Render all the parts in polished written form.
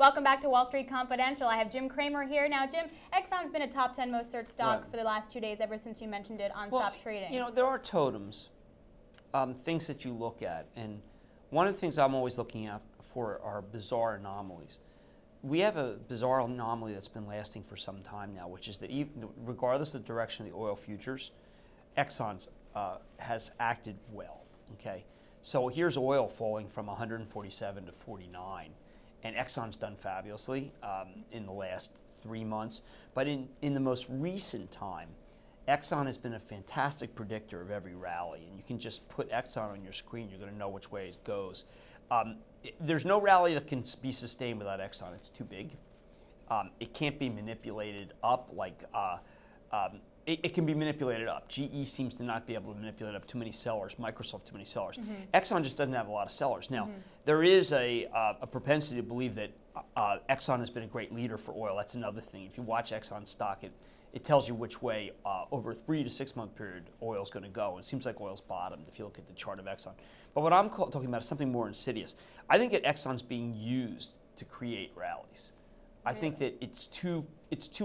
Welcome back to Wall Street Confidential. I have Jim Cramer here. Now, Jim, Exxon's been a top 10 most searched stock for the last 2 days, ever since you mentioned it on Stop Trading. You know, there are totems, things that you look at, and one of the things I'm always looking out for are bizarre anomalies. We have a bizarre anomaly that's been lasting for some time now, which is that even, regardless of the direction of the oil futures, Exxon has acted well. Okay, so here's oil falling from 147 to 49. And Exxon's done fabulously in the last 3 months. But in the most recent time, Exxon has been a fantastic predictor of every rally. And you can just put Exxon on your screen, you're going to know which way it goes. There's no rally that can be sustained without Exxon. It's too big. It can't be manipulated up like it can be manipulated up. GE seems to not be able to manipulate up too many sellers. Microsoft too many sellers. Exxon just doesn't have a lot of sellers. Now, there is a propensity to believe that Exxon has been a great leader for oil. That's another thing. If you watch Exxon stock, it tells you which way over a 3 to 6 month period oil is going to go. It seems like oil's bottomed if you look at the chart of Exxon. But what I'm talking about is something more insidious. I think that Exxon's being used to create rallies. I think that it's too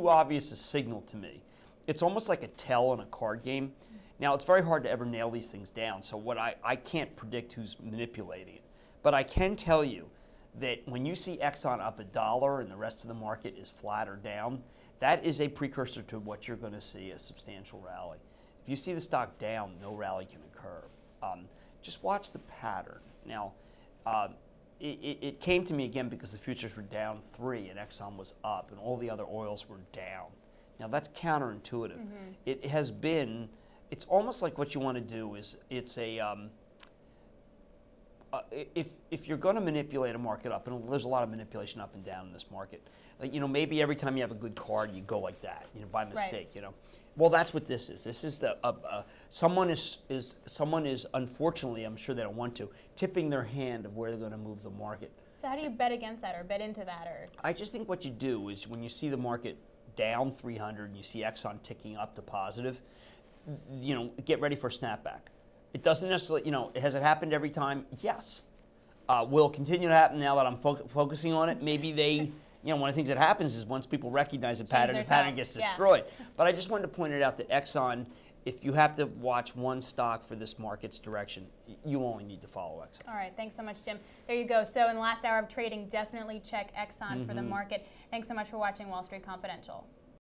obvious a signal to me. It's almost like a tell in a card game. Now, it's very hard to ever nail these things down, so I can't predict who's manipulating it. But I can tell you that when you see Exxon up $1 and the rest of the market is flat or down, that is a precursor to what you're going to see, a substantial rally. If you see the stock down, no rally can occur. Just watch the pattern. Now, it came to me again because the futures were down 3 and Exxon was up and all the other oils were down. Now, that's counterintuitive. It has been, it's almost like what you want to do is, it's a, if you're going to manipulate a market up, and there's a lot of manipulation up and down in this market, like, you know, maybe every time you have a good card, you go like that, you know, by mistake, you know. Well, that's what this is. This is the, someone is, unfortunately, I'm sure they don't want to, tipping their hand of where they're going to move the market. So how do you bet against that or bet into that? Or I just think what you do is when you see the market down 300 and you see Exxon ticking up to positive, you know, get ready for a snapback. It doesn't necessarily, you know, has it happened every time? Yes. Will it continue to happen now that I'm focusing on it? Maybe they, you know, one of the things that happens is once people recognize the pattern gets destroyed. But I just wanted to point it out that Exxon, if you have to watch one stock for this market's direction, you only need to follow Exxon. All right, thanks so much, Jim. There you go. So in the last hour of trading, definitely check Exxon for the market. Thanks so much for watching Wall Street Confidential.